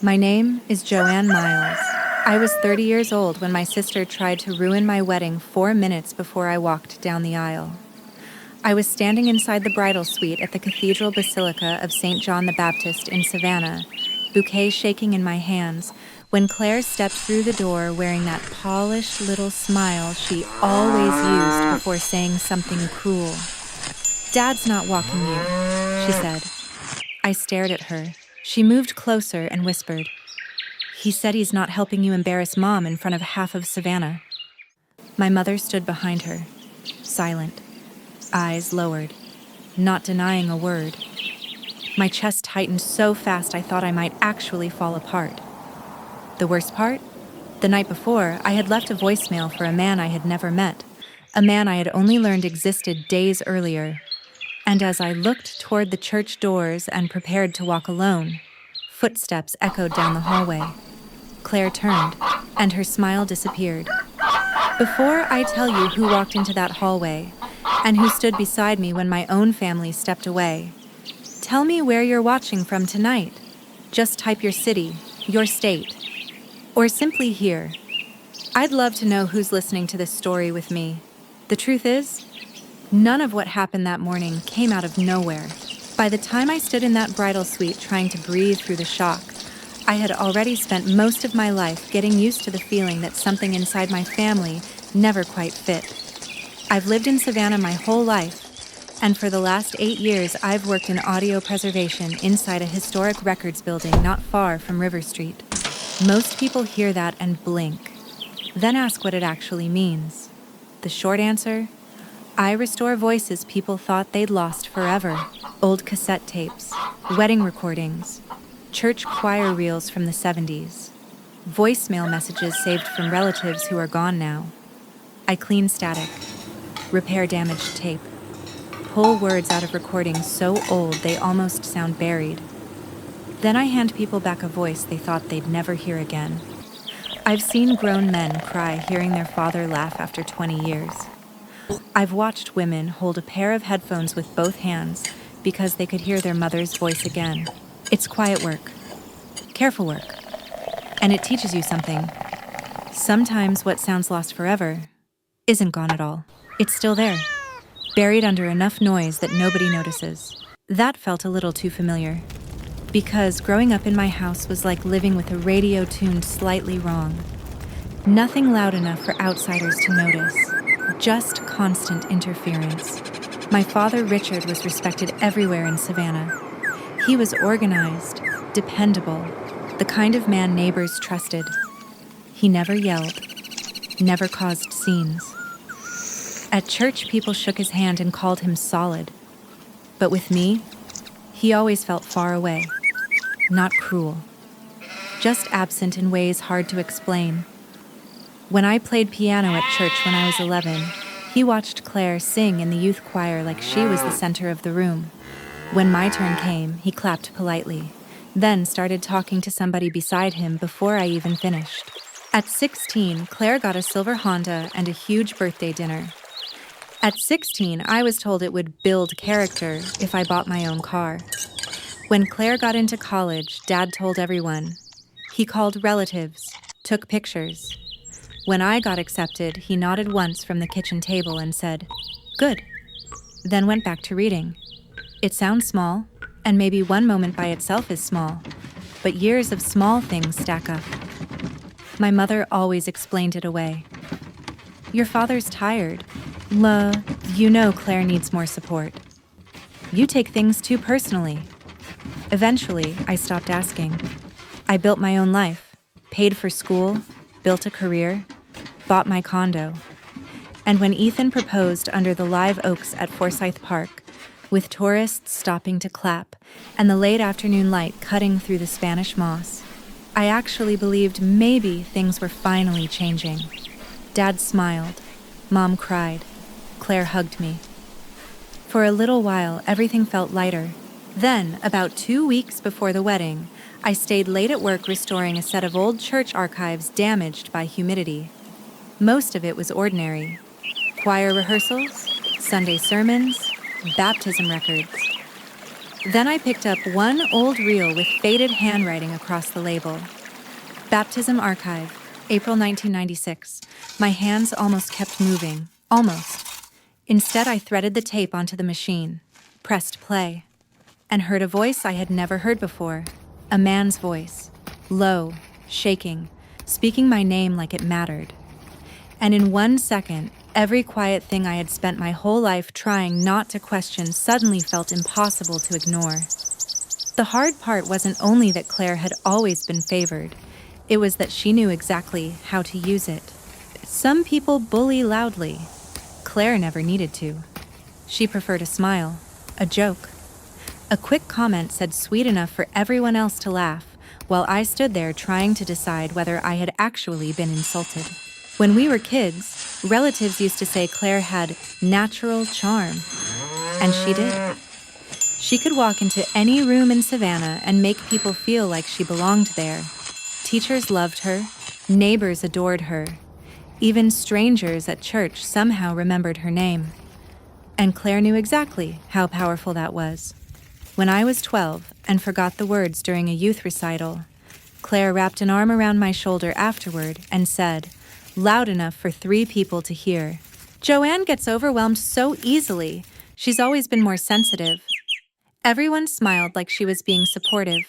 My name is Joanne Miles. I was 30 years old when my sister tried to ruin my wedding 4 minutes before I walked down the aisle. I was standing inside the bridal suite at the Cathedral Basilica of St. John the Baptist in Savannah, bouquet shaking in my hands, when Claire stepped through the door wearing that polished little smile she always used before saying something cruel. "Dad's not walking you," she said. I stared at her. She moved closer and whispered, "He said he's not helping you embarrass Mom in front of half of Savannah." My mother stood behind her, silent, eyes lowered, not denying a word. My chest tightened so fast I thought I might actually fall apart. The worst part? The night before, I had left a voicemail for a man I had never met, a man I had only learned existed days earlier. And as I looked toward the church doors and prepared to walk alone, footsteps echoed down the hallway. Claire turned, and her smile disappeared. Before I tell you who walked into that hallway, and who stood beside me when my own family stepped away, tell me where you're watching from tonight. Just type your city, your state, or simply here. I'd love to know who's listening to this story with me. The truth is, none of what happened that morning came out of nowhere. By the time I stood in that bridal suite trying to breathe through the shock, I had already spent most of my life getting used to the feeling that something inside my family never quite fit. I've lived in Savannah my whole life, and for the last 8 years I've worked in audio preservation inside a historic records building not far from River Street. Most people hear that and blink, then ask what it actually means. The short answer: I restore voices people thought they'd lost forever. Old cassette tapes, wedding recordings, church choir reels from the 70s, voicemail messages saved from relatives who are gone now. I clean static, repair damaged tape, pull words out of recordings so old they almost sound buried. Then I hand people back a voice they thought they'd never hear again. I've seen grown men cry hearing their father laugh after 20 years. I've watched women hold a pair of headphones with both hands because they could hear their mother's voice again. It's quiet work, careful work, and it teaches you something. Sometimes what sounds lost forever isn't gone at all. It's still there, buried under enough noise that nobody notices. That felt a little too familiar, because growing up in my house was like living with a radio tuned slightly wrong. Nothing loud enough for outsiders to notice, just constant interference. My father, Richard, was respected everywhere in Savannah. He was organized, dependable, the kind of man neighbors trusted. He never yelled, never caused scenes. At church, people shook his hand and called him solid. But with me, he always felt far away, not cruel, just absent in ways hard to explain. When I played piano at church when I was 11, he watched Claire sing in the youth choir like she was the center of the room. When my turn came, he clapped politely, then started talking to somebody beside him before I even finished. At 16, Claire got a silver Honda and a huge birthday dinner. At 16, I was told it would build character if I bought my own car. When Claire got into college, Dad told everyone. He called relatives, took pictures. When I got accepted, he nodded once from the kitchen table and said, "Good," then went back to reading. It sounds small, and maybe one moment by itself is small, but years of small things stack up. My mother always explained it away. "Your father's tired. You know Claire needs more support. You take things too personally." Eventually, I stopped asking. I built my own life, paid for school, built a career, bought my condo. And when Ethan proposed under the live oaks at Forsyth Park, with tourists stopping to clap and the late afternoon light cutting through the Spanish moss, I actually believed maybe things were finally changing. Dad smiled. Mom cried. Claire hugged me. For a little while, everything felt lighter. Then, about 2 weeks before the wedding, I stayed late at work restoring a set of old church archives damaged by humidity. Most of it was ordinary. Choir rehearsals, Sunday sermons, baptism records. Then I picked up one old reel with faded handwriting across the label. Baptism Archive, April 1996. My hands almost kept moving. Almost. Instead, I threaded the tape onto the machine, pressed play, and heard a voice I had never heard before. A man's voice. Low, shaking, speaking my name like it mattered. And in 1 second, every quiet thing I had spent my whole life trying not to question suddenly felt impossible to ignore. The hard part wasn't only that Claire had always been favored, it was that she knew exactly how to use it. Some people bully loudly. Claire never needed to. She preferred a smile, a joke. A quick comment said sweet enough for everyone else to laugh, while I stood there trying to decide whether I had actually been insulted. When we were kids, relatives used to say Claire had natural charm. And she did. She could walk into any room in Savannah and make people feel like she belonged there. Teachers loved her, neighbors adored her. Even strangers at church somehow remembered her name. And Claire knew exactly how powerful that was. When I was 12 and forgot the words during a youth recital, Claire wrapped an arm around my shoulder afterward and said, loud enough for 3 people to hear, "Joanne gets overwhelmed so easily. She's always been more sensitive." Everyone smiled like she was being supportive.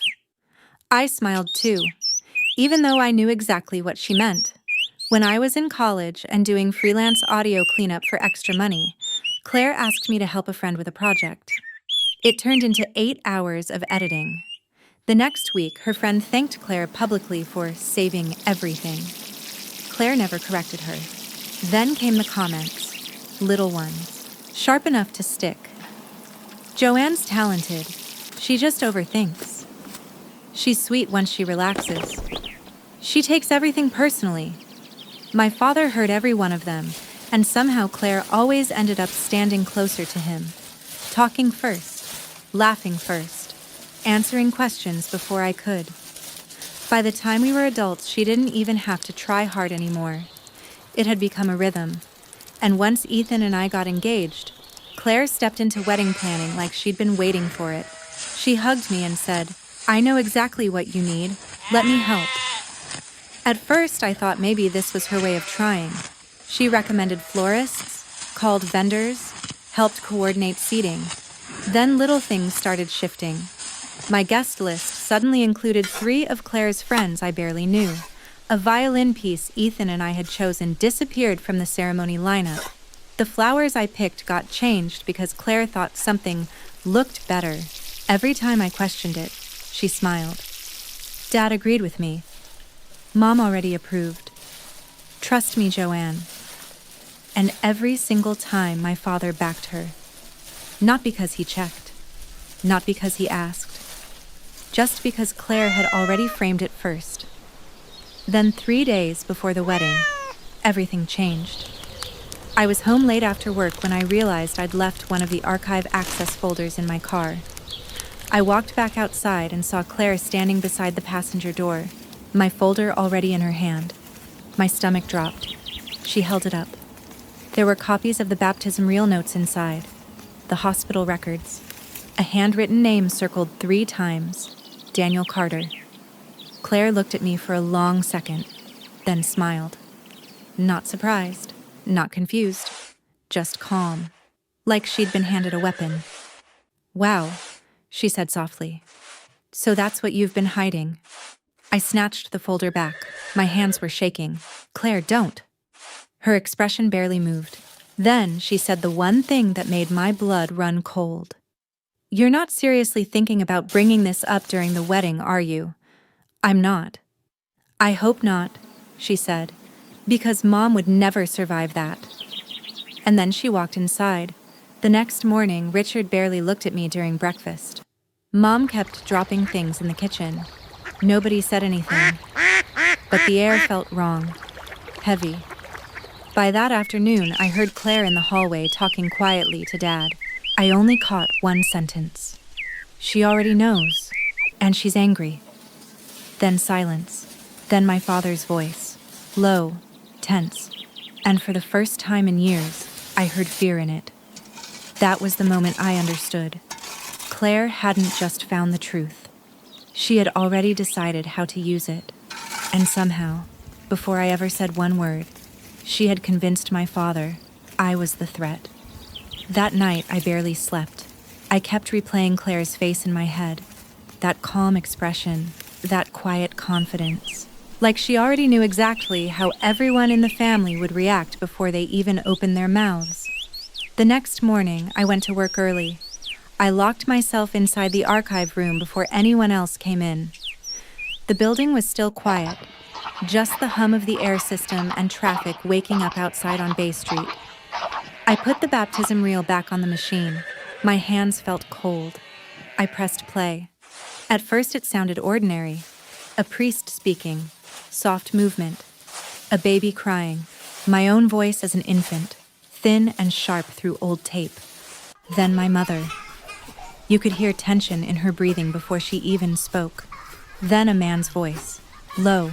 I smiled too, even though I knew exactly what she meant. When I was in college and doing freelance audio cleanup for extra money, Claire asked me to help a friend with a project. It turned into 8 hours of editing. The next week, her friend thanked Claire publicly for saving everything. Claire never corrected her. Then came the comments, little ones, sharp enough to stick. "Joanne's talented. She just overthinks. She's sweet once she relaxes. She takes everything personally." My father heard every one of them, and somehow Claire always ended up standing closer to him, talking first, laughing first, answering questions before I could. By the time we were adults, she didn't even have to try hard anymore. It had become a rhythm. And once Ethan and I got engaged, Claire stepped into wedding planning like she'd been waiting for it. She hugged me and said, "I know exactly what you need. Let me help." At first, I thought maybe this was her way of trying. She recommended florists, called vendors, helped coordinate seating. Then little things started shifting. My guest list suddenly included 3 of Claire's friends I barely knew. A violin piece Ethan and I had chosen disappeared from the ceremony lineup. The flowers I picked got changed because Claire thought something looked better. Every time I questioned it, she smiled. Dad agreed with me. Mom already approved. "Trust me, Joanne." And every single time my father backed her. Not because he checked. Not because he asked. Just because Claire had already framed it first. Then 3 days before the wedding, everything changed. I was home late after work when I realized I'd left one of the archive access folders in my car. I walked back outside and saw Claire standing beside the passenger door, my folder already in her hand. My stomach dropped. She held it up. There were copies of the baptism reel notes inside, the hospital records. A handwritten name circled 3 times, Daniel Carter. Claire looked at me for a long second, then smiled. Not surprised, not confused, just calm, like she'd been handed a weapon. "Wow," she said softly. "So that's what you've been hiding." I snatched the folder back. My hands were shaking. "Claire, don't." Her expression barely moved. Then she said the one thing that made my blood run cold. "You're not seriously thinking about bringing this up during the wedding, are you?" "I'm not." "I hope not," she said, "because Mom would never survive that." And then she walked inside. The next morning, Richard barely looked at me during breakfast. Mom kept dropping things in the kitchen. Nobody said anything, but the air felt wrong, heavy. By that afternoon, I heard Claire in the hallway talking quietly to Dad. I only caught one sentence. "She already knows, and she's angry." Then silence. Then my father's voice, low, tense, and for the first time in years, I heard fear in it. That was the moment I understood. Claire hadn't just found the truth. She had already decided how to use it. And somehow, before I ever said one word, she had convinced my father I was the threat. That night, I barely slept. I kept replaying Claire's face in my head. That calm expression, that quiet confidence. Like she already knew exactly how everyone in the family would react before they even opened their mouths. The next morning, I went to work early. I locked myself inside the archive room before anyone else came in. The building was still quiet, just the hum of the air system and traffic waking up outside on Bay Street. I put the baptism reel back on the machine. My hands felt cold. I pressed play. At first it sounded ordinary. A priest speaking, soft movement, a baby crying, my own voice as an infant, thin and sharp through old tape. Then my mother. You could hear tension in her breathing before she even spoke. Then a man's voice, low,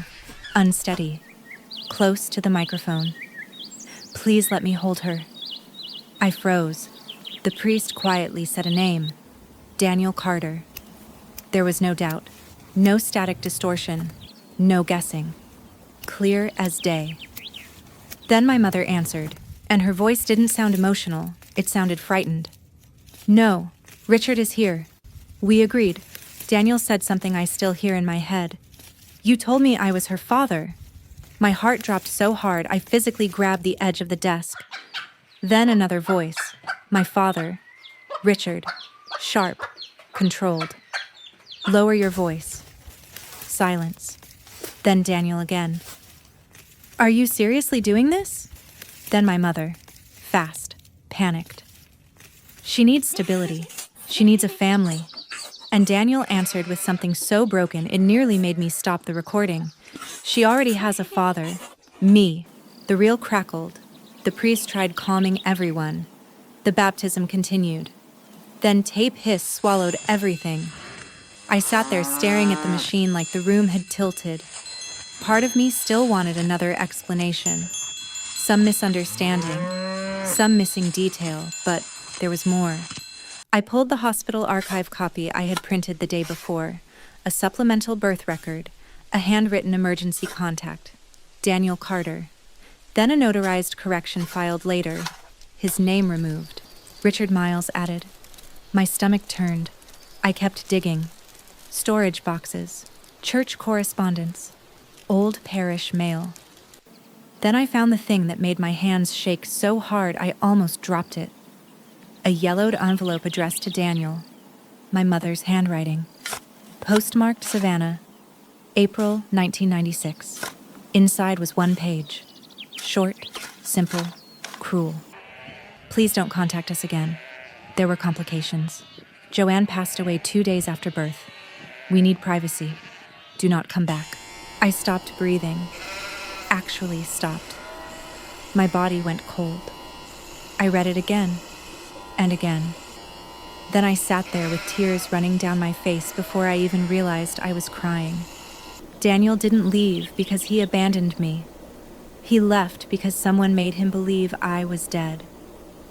unsteady, close to the microphone. Please let me hold her. I froze. The priest quietly said a name, Daniel Carter. There was no doubt, no static distortion, no guessing. Clear as day. Then my mother answered, and her voice didn't sound emotional, it sounded frightened. No, Richard is here. We agreed. Daniel said something I still hear in my head. You told me I was her father. My heart dropped so hard I physically grabbed the edge of the desk. Then another voice, my father, Richard, sharp, controlled. Lower your voice. Silence. Then Daniel again. Are you seriously doing this? Then my mother, fast, panicked. She needs stability. She needs a family. And Daniel answered with something so broken it nearly made me stop the recording. She already has a father. Me. The reel crackled. The priest tried calming everyone. The baptism continued. Then tape hiss swallowed everything. I sat there staring at the machine like the room had tilted. Part of me still wanted another explanation. Some misunderstanding. Some missing detail, but there was more. I pulled the hospital archive copy I had printed the day before, a supplemental birth record, a handwritten emergency contact, Daniel Carter. Then a notarized correction filed later, his name removed. Richard Miles added. My stomach turned. I kept digging. Storage boxes, church correspondence, old parish mail. Then I found the thing that made my hands shake so hard I almost dropped it. A yellowed envelope addressed to Daniel, my mother's handwriting. Postmarked Savannah, April 1996. Inside was one page. Short, simple, cruel. Please don't contact us again. There were complications. Joanne passed away 2 days after birth. We need privacy. Do not come back. I stopped breathing. Actually stopped. My body went cold. I read it again. And again. Then I sat there with tears running down my face before I even realized I was crying. Daniel didn't leave because he abandoned me. He left because someone made him believe I was dead.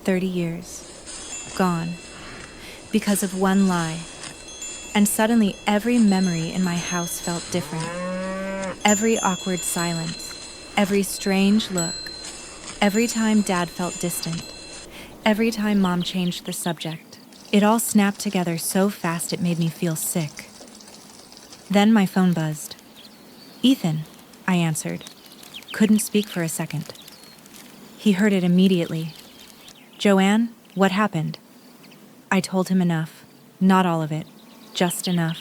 30 years. Gone. Because of one lie. And suddenly every memory in my house felt different. Every awkward silence. Every strange look. Every time Dad felt distant. Every time Mom changed the subject. It all snapped together so fast it made me feel sick. Then my phone buzzed. Ethan, I answered. Couldn't speak for a second. He heard it immediately. Joanne, what happened? I told him enough. Not all of it. Just enough.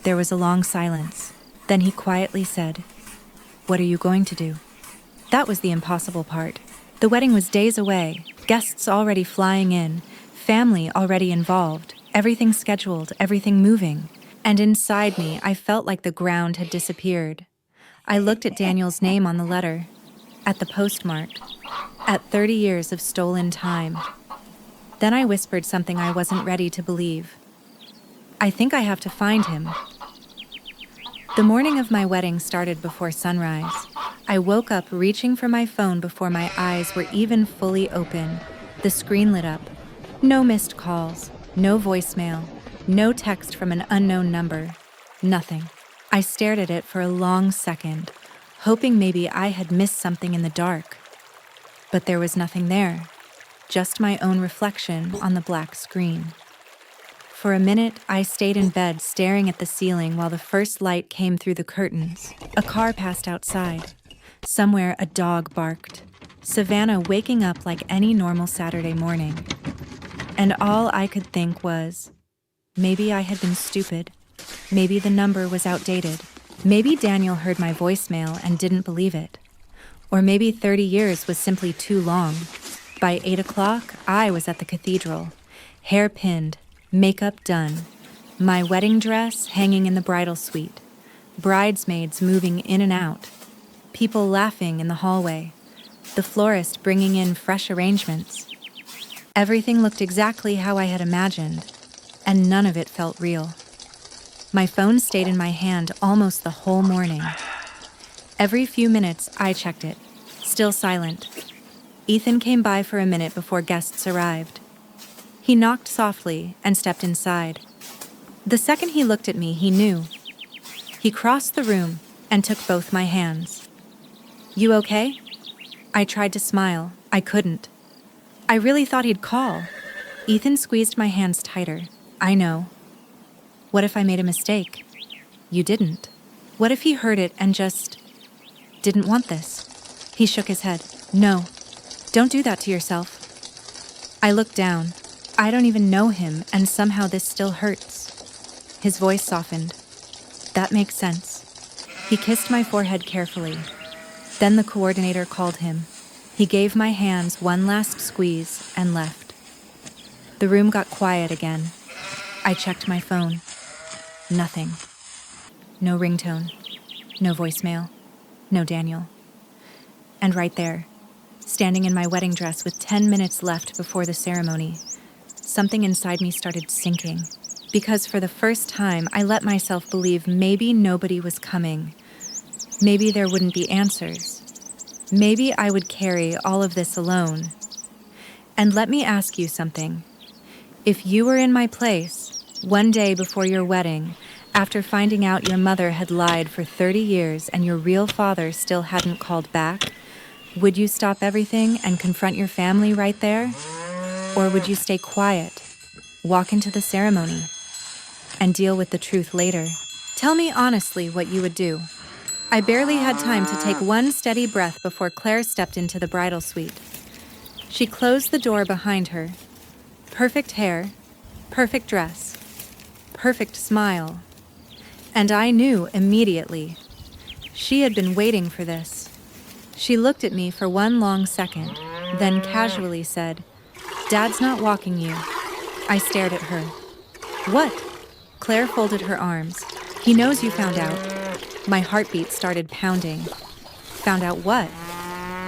There was a long silence. Then he quietly said, What are you going to do? That was the impossible part. The wedding was days away, guests already flying in, family already involved, everything scheduled, everything moving. And inside me, I felt like the ground had disappeared. I looked at Daniel's name on the letter, at the postmark, at 30 years of stolen time. Then I whispered something I wasn't ready to believe. I think I have to find him. The morning of my wedding started before sunrise. I woke up reaching for my phone before my eyes were even fully open. The screen lit up. No missed calls. No voicemail, no text from an unknown number, nothing. I stared at it for a long second, hoping maybe I had missed something in the dark. But there was nothing there, just my own reflection on the black screen. For a minute, I stayed in bed staring at the ceiling while the first light came through the curtains. A car passed outside. Somewhere, a dog barked. Savannah waking up like any normal Saturday morning. And all I could think was, maybe I had been stupid. Maybe the number was outdated. Maybe Daniel heard my voicemail and didn't believe it. Or maybe 30 years was simply too long. By 8 o'clock, I was at the cathedral, hair pinned, makeup done, my wedding dress hanging in the bridal suite, bridesmaids moving in and out, people laughing in the hallway, the florist bringing in fresh arrangements. Everything looked exactly how I had imagined, and none of it felt real. My phone stayed in my hand almost the whole morning. Every few minutes, I checked it, still silent. Ethan came by for a minute before guests arrived. He knocked softly and stepped inside. The second he looked at me, he knew. He crossed the room and took both my hands. "You okay?" I tried to smile. I couldn't. I really thought he'd call. Ethan squeezed my hands tighter. "I know. What if I made a mistake?" "You didn't." What if he heard it and just didn't want this? He shook his head. "No, don't do that to yourself." I looked down. I don't even know him, and somehow this still hurts. His voice softened. "That makes sense." He kissed my forehead carefully. Then the coordinator called him. He gave my hands one last squeeze and left. The room got quiet again. I checked my phone. Nothing. No ringtone. No voicemail. No Daniel. And right there, standing in my wedding dress with 10 minutes left before the ceremony, something inside me started sinking. Because for the first time, I let myself believe maybe nobody was coming. Maybe there wouldn't be answers. Maybe I would carry all of this alone. And let me ask you something. If you were in my place, one day before your wedding, after finding out your mother had lied for 30 years and your real father still hadn't called back, would you stop everything and confront your family right there? Or would you stay quiet, walk into the ceremony, and deal with the truth later? Tell me honestly what you would do. I barely had time to take one steady breath before Claire stepped into the bridal suite. She closed the door behind her. Perfect hair, perfect dress, perfect smile. And I knew immediately. She had been waiting for this. She looked at me for one long second, then casually said, "Dad's not walking you." I stared at her. "What?" Claire folded her arms. "He knows you found out." My heartbeat started pounding. "Found out what?"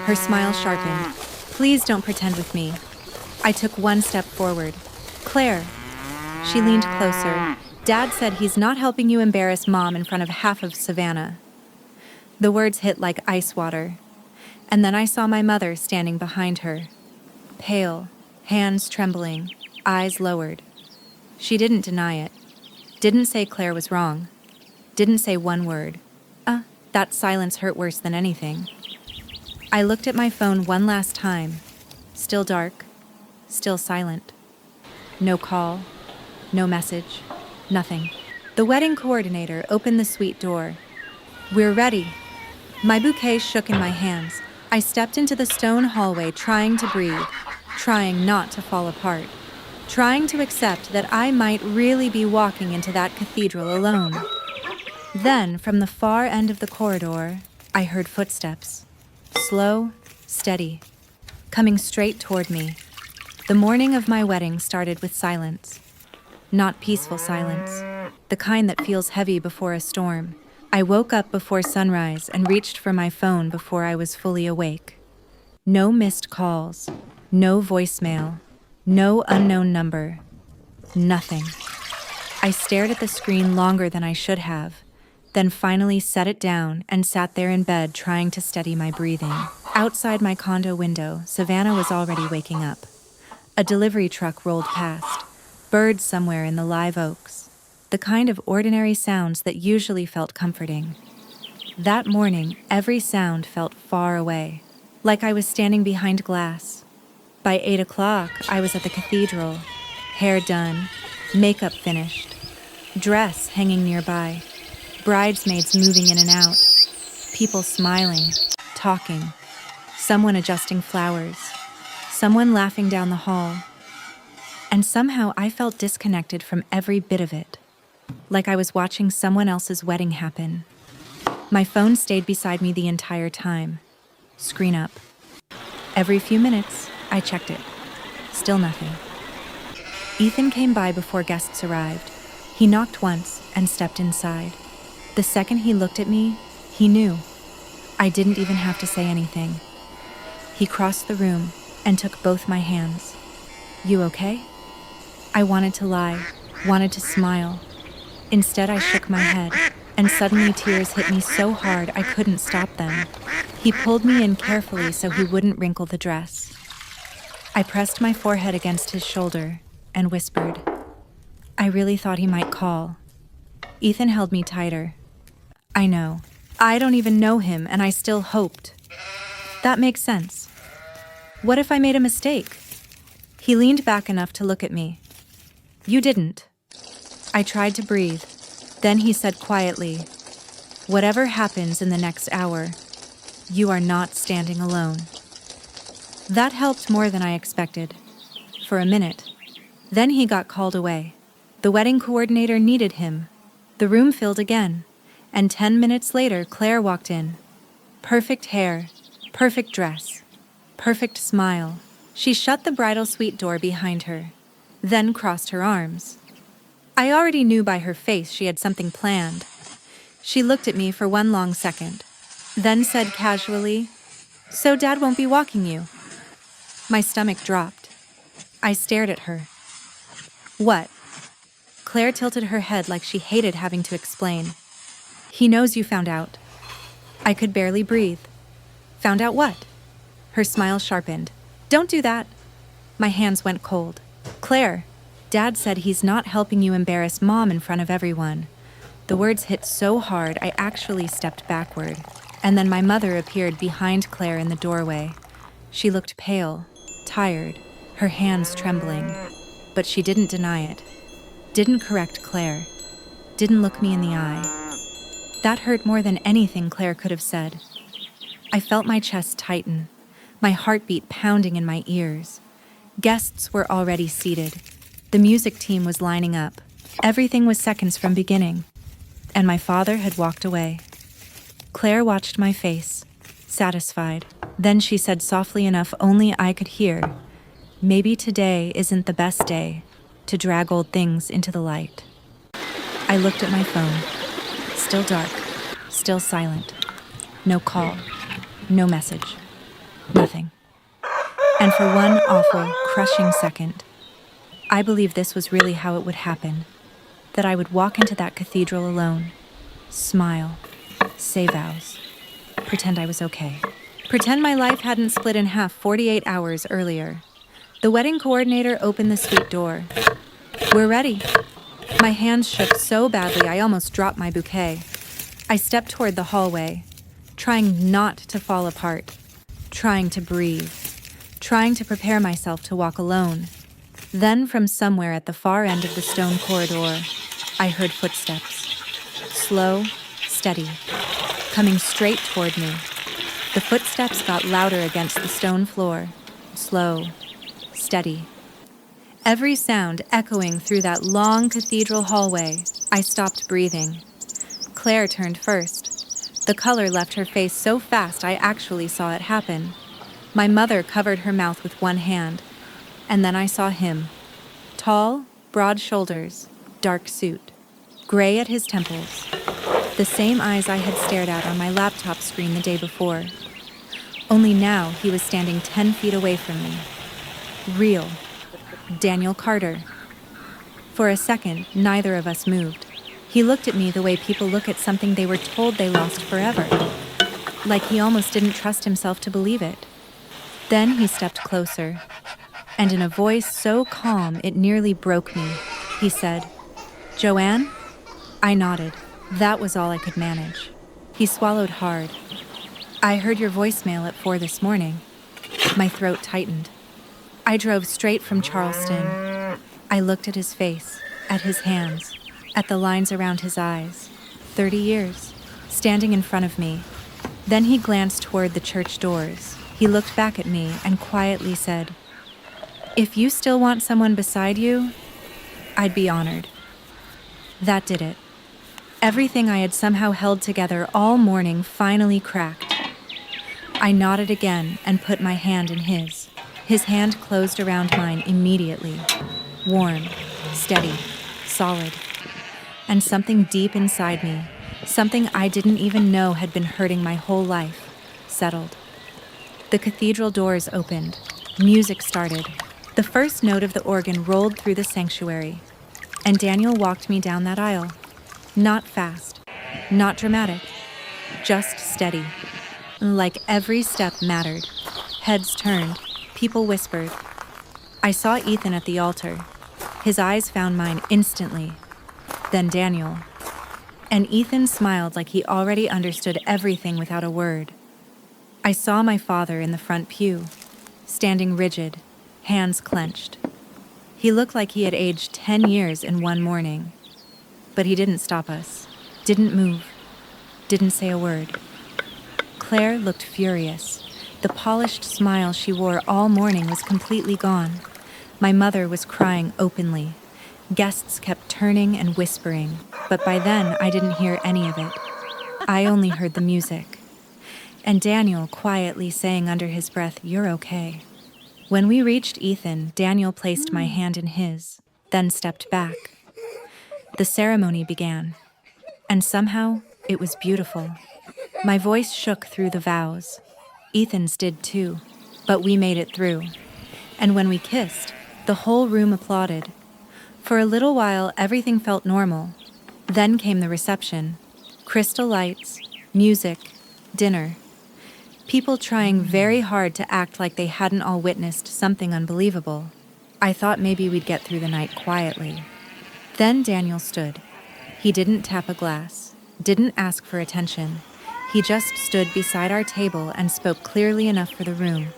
Her smile sharpened. "Please don't pretend with me." I took one step forward. "Claire." She leaned closer. "Dad said he's not helping you embarrass Mom in front of half of Savannah." The words hit like ice water. And then I saw my mother standing behind her. Pale, hands trembling, eyes lowered. She didn't deny it. Didn't say Claire was wrong. Didn't say one word. That silence hurt worse than anything. I looked at my phone one last time. Still dark. Still silent. No call. No message. Nothing. The wedding coordinator opened the suite door. "We're ready." My bouquet shook in my hands. I stepped into the stone hallway trying to breathe, trying not to fall apart, trying to accept that I might really be walking into that cathedral alone. Then, from the far end of the corridor, I heard footsteps. Slow, steady, coming straight toward me. The morning of my wedding started with silence. Not peaceful silence, the kind that feels heavy before a storm. I woke up before sunrise and reached for my phone before I was fully awake. No missed calls, no voicemail, no unknown number, nothing. I stared at the screen longer than I should have, then finally set it down and sat there in bed trying to steady my breathing. Outside my condo window, Savannah was already waking up. A delivery truck rolled past. birds somewhere in the live oaks, the kind of ordinary sounds that usually felt comforting. That morning, every sound felt far away, like I was standing behind glass. By 8 o'clock, I was at the cathedral, hair done, makeup finished, dress hanging nearby, bridesmaids moving in and out, people smiling, talking, someone adjusting flowers, someone laughing down the hall. And somehow I felt disconnected from every bit of it, like I was watching someone else's wedding happen. My phone stayed beside me the entire time, screen up. Every few minutes, I checked it. Still nothing. Ethan came by before guests arrived. He knocked once and stepped inside. The second he looked at me, he knew. I didn't even have to say anything. He crossed the room and took both my hands. "You okay?" I wanted to lie, wanted to smile. Instead, I shook my head, and suddenly tears hit me so hard I couldn't stop them. He pulled me in carefully so he wouldn't wrinkle the dress. I pressed my forehead against his shoulder and whispered. I really thought he might call. Ethan held me tighter. I know. I don't even know him, and I still hoped. That makes sense. What if I made a mistake? He leaned back enough to look at me. You didn't. I tried to breathe. Then he said quietly, "Whatever happens in the next hour, you are not standing alone." That helped more than I expected. For a minute. Then he got called away. The wedding coordinator needed him. The room filled again, and 10 minutes later, Claire walked in. Perfect hair, perfect dress, perfect smile. She shut the bridal suite door behind her, then crossed her arms. I already knew by her face she had something planned. She looked at me for one long second, then said casually, "So Dad won't be walking you?" My stomach dropped. I stared at her. What? Claire tilted her head like she hated having to explain. "He knows you found out." I could barely breathe. Found out what? Her smile sharpened. "Don't do that." My hands went cold. "Claire, Dad said he's not helping you embarrass Mom in front of everyone." The words hit so hard I actually stepped backward, and then my mother appeared behind Claire in the doorway. She looked pale, tired, her hands trembling, but she didn't deny it. Didn't correct Claire. Didn't look me in the eye. That hurt more than anything Claire could have said. I felt my chest tighten, my heartbeat pounding in my ears. Guests were already seated. The music team was lining up. Everything was seconds from beginning, and my father had walked away. Claire watched my face, satisfied. Then she said softly enough only I could hear, "Maybe today isn't the best day to drag old things into the light." I looked at my phone. Still dark, still silent. No call, no message, nothing. And for one awful, crushing second, I believed this was really how it would happen, that I would walk into that cathedral alone, smile, say vows, pretend I was okay. Pretend my life hadn't split in half 48 hours earlier. The wedding coordinator opened the suite door. "We're ready." My hands shook so badly I almost dropped my bouquet. I stepped toward the hallway, trying not to fall apart, trying to breathe, trying to prepare myself to walk alone. Then from somewhere at the far end of the stone corridor, I heard footsteps. Slow, steady, coming straight toward me. The footsteps got louder against the stone floor. Slow, steady. Every sound echoing through that long cathedral hallway. I stopped breathing. Claire turned first. The color left her face so fast I actually saw it happen. My mother covered her mouth with one hand, and then I saw him. Tall, broad shoulders, dark suit, gray at his temples. The same eyes I had stared at on my laptop screen the day before. Only now he was standing 10 feet away from me. Real. Daniel Carter. For a second, neither of us moved. He looked at me the way people look at something they were told they lost forever. Like he almost didn't trust himself to believe it. Then he stepped closer. and in a voice so calm it nearly broke me, he said, "Joanne?" I nodded. That was all I could manage. He swallowed hard. "I heard your voicemail at 4 this morning." My throat tightened. I drove straight from Charleston. I looked at his face, at his hands, at the lines around his eyes. 30 years, standing in front of me. Then he glanced toward the church doors. He looked back at me and quietly said, "If you still want someone beside you, I'd be honored." That did it. Everything I had somehow held together all morning finally cracked. I nodded again and put my hand in his. His hand closed around mine immediately. Warm, steady, solid. And something deep inside me, something I didn't even know had been hurting my whole life, settled. The cathedral doors opened. Music started. The first note of the organ rolled through the sanctuary, and Daniel walked me down that aisle. Not fast, not dramatic, just steady. Like every step mattered. Heads turned, people whispered. I saw Ethan at the altar. His eyes found mine instantly. Then Daniel. And Ethan smiled like he already understood everything without a word. I saw my father in the front pew, standing rigid, hands clenched. He looked like he had aged 10 years in one morning. But he didn't stop us, didn't move, didn't say a word. Claire looked furious. The polished smile she wore all morning was completely gone. My mother was crying openly. Guests kept turning and whispering, but by then I didn't hear any of it. I only heard the music. And Daniel quietly saying under his breath, "You're okay." When we reached Ethan, Daniel placed my hand in his, then stepped back. The ceremony began, and somehow it was beautiful. My voice shook through the vows. Ethan's did too, but we made it through. And when we kissed, the whole room applauded. For a little while, everything felt normal. Then came the reception. Crystal lights, music, dinner. People trying very hard to act like they hadn't all witnessed something unbelievable. I thought maybe we'd get through the night quietly. Then Daniel stood. He didn't tap a glass, didn't ask for attention. He just stood beside our table and spoke clearly enough for the room.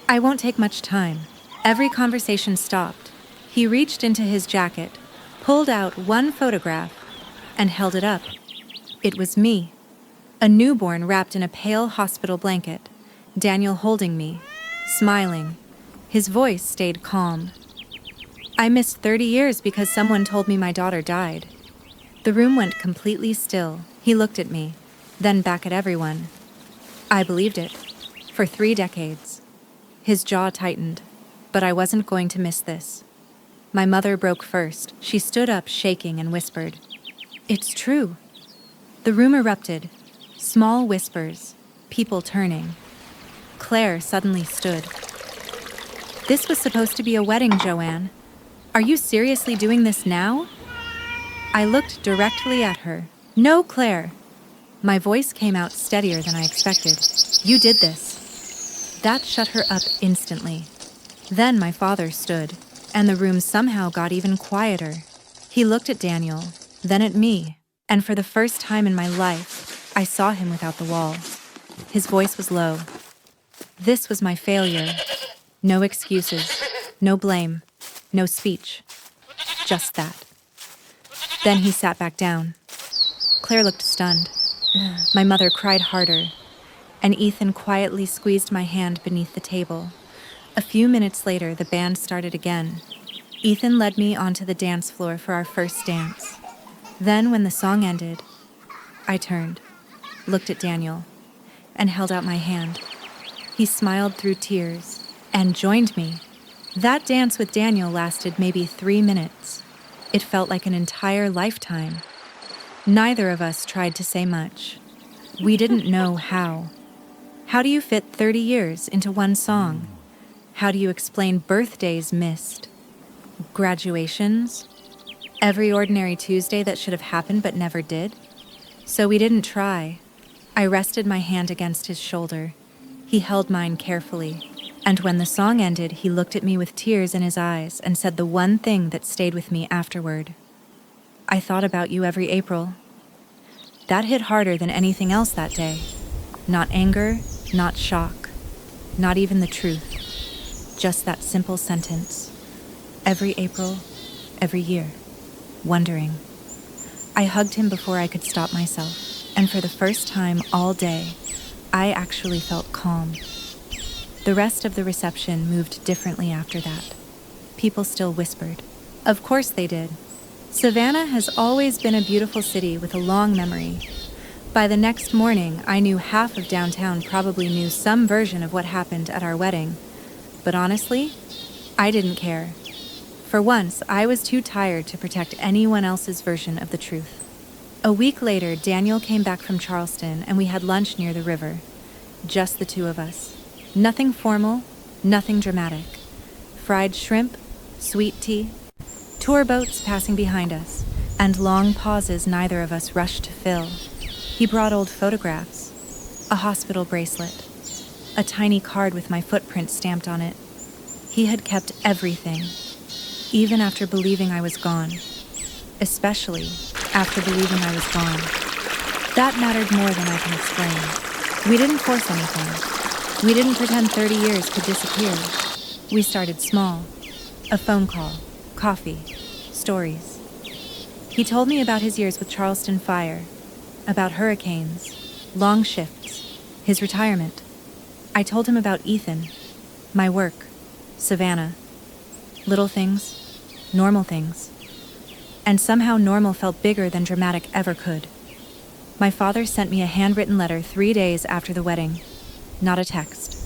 I won't take much time. Every conversation stopped. He reached into his jacket, pulled out one photograph, and held it up. It was me, a newborn wrapped in a pale hospital blanket, Daniel holding me, smiling. His voice stayed calm. I missed 30 years because someone told me my daughter died. The room went completely still. He looked at me, then back at everyone. I believed it. For 3 decades. His jaw tightened, but I wasn't going to miss this. My mother broke first. She stood up shaking and whispered, "It's true." The room erupted. Small whispers, people turning. Claire suddenly stood. "This was supposed to be a wedding, Joanne. Are you seriously doing this now?" I looked directly at her. "No, Claire." My voice came out steadier than I expected. "You did this." That shut her up instantly. Then my father stood, and the room somehow got even quieter. He looked at Daniel, then at me, and for the first time in my life, I saw him without the wall. His voice was low. This was my failure. No excuses, no blame, no speech. Just that. Then he sat back down. Claire looked stunned. My mother cried harder, and Ethan quietly squeezed my hand beneath the table. A few minutes later, the band started again. Ethan led me onto the dance floor for our first dance. Then, when the song ended, I turned, looked at Daniel, and held out my hand. He smiled through tears and joined me. That dance with Daniel lasted maybe 3 minutes. It felt like an entire lifetime. Neither of us tried to say much. We didn't know how. How do you fit 30 years into one song? How do you explain birthdays missed? Graduations? Every ordinary Tuesday that should have happened but never did? So we didn't try. I rested my hand against his shoulder. He held mine carefully. And when the song ended, he looked at me with tears in his eyes and said the one thing that stayed with me afterward. "I thought about you every April." That hit harder than anything else that day. Not anger, not shock, not even the truth. Just that simple sentence. Every April, every year. Wondering. I hugged him before I could stop myself, and for the first time all day, I actually felt calm. The rest of the reception moved differently after that. People still whispered. Of course they did. Savannah has always been a beautiful city with a long memory. By the next morning, I knew half of downtown probably knew some version of what happened at our wedding. But honestly, I didn't care. For once, I was too tired to protect anyone else's version of the truth. A week later, Daniel came back from Charleston and we had lunch near the river. Just the two of us. Nothing formal, nothing dramatic. Fried shrimp, sweet tea, tour boats passing behind us, and long pauses neither of us rushed to fill. He brought old photographs, a hospital bracelet, a tiny card with my footprint stamped on it. He had kept everything, even after believing I was gone. Especially after believing I was gone. That mattered more than I can explain. We didn't force anything. We didn't pretend 30 years could disappear. We started small. A phone call, coffee, stories. He told me about his years with Charleston Fire, about hurricanes, long shifts, his retirement. I told him about Ethan, my work, Savannah. Little things, normal things. And somehow normal felt bigger than dramatic ever could. My father sent me a handwritten letter 3 days after the wedding. Not a text,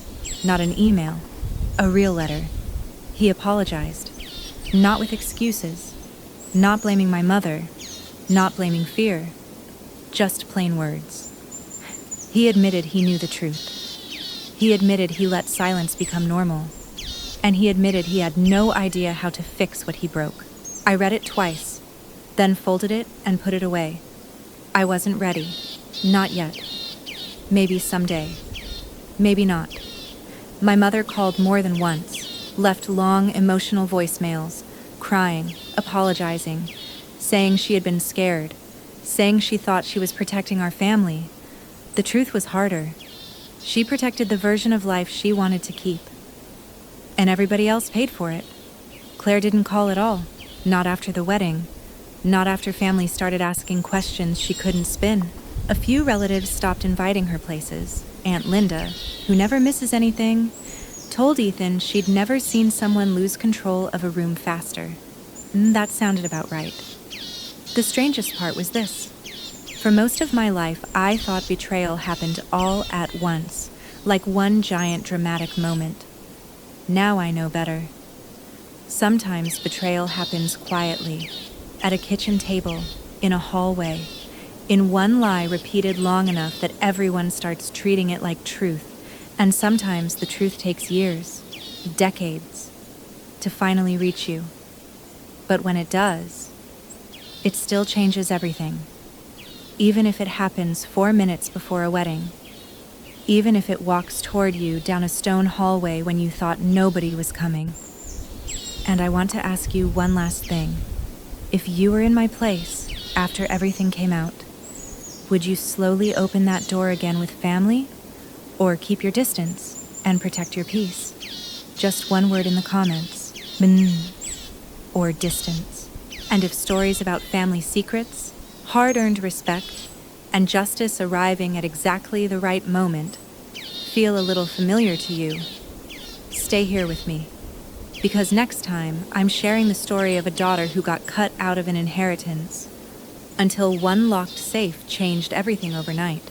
not an email, a real letter. He apologized, not with excuses, not blaming my mother, not blaming fear, just plain words. He admitted he knew the truth. He admitted he let silence become normal. And he admitted he had no idea how to fix what he broke. I read it twice, then folded it and put it away. I wasn't ready. Not yet. Maybe someday. Maybe not. My mother called more than once, left long, emotional voicemails, crying, apologizing, saying she had been scared, saying she thought she was protecting our family. The truth was harder. She protected the version of life she wanted to keep. And everybody else paid for it. Claire didn't call at all, not after the wedding, not after family started asking questions she couldn't spin. A few relatives stopped inviting her places. Aunt Linda, who never misses anything, told Ethan she'd never seen someone lose control of a room faster. That sounded about right. The strangest part was this. For most of my life, I thought betrayal happened all at once, like one giant dramatic moment. Now I know better. Sometimes betrayal happens quietly, at a kitchen table, in a hallway, in one lie repeated long enough that everyone starts treating it like truth, and sometimes the truth takes years, decades, to finally reach you. But when it does, it still changes everything. Even if it happens 4 minutes before a wedding, even if it walks toward you down a stone hallway when you thought nobody was coming. And I want to ask you one last thing. If you were in my place after everything came out, would you slowly open that door again with family, or keep your distance and protect your peace? Just one word in the comments, or distance. And if stories about family secrets, hard-earned respect, and justice arriving at exactly the right moment feel a little familiar to you, stay here with me. Because next time, I'm sharing the story of a daughter who got cut out of an inheritance until one locked safe changed everything overnight.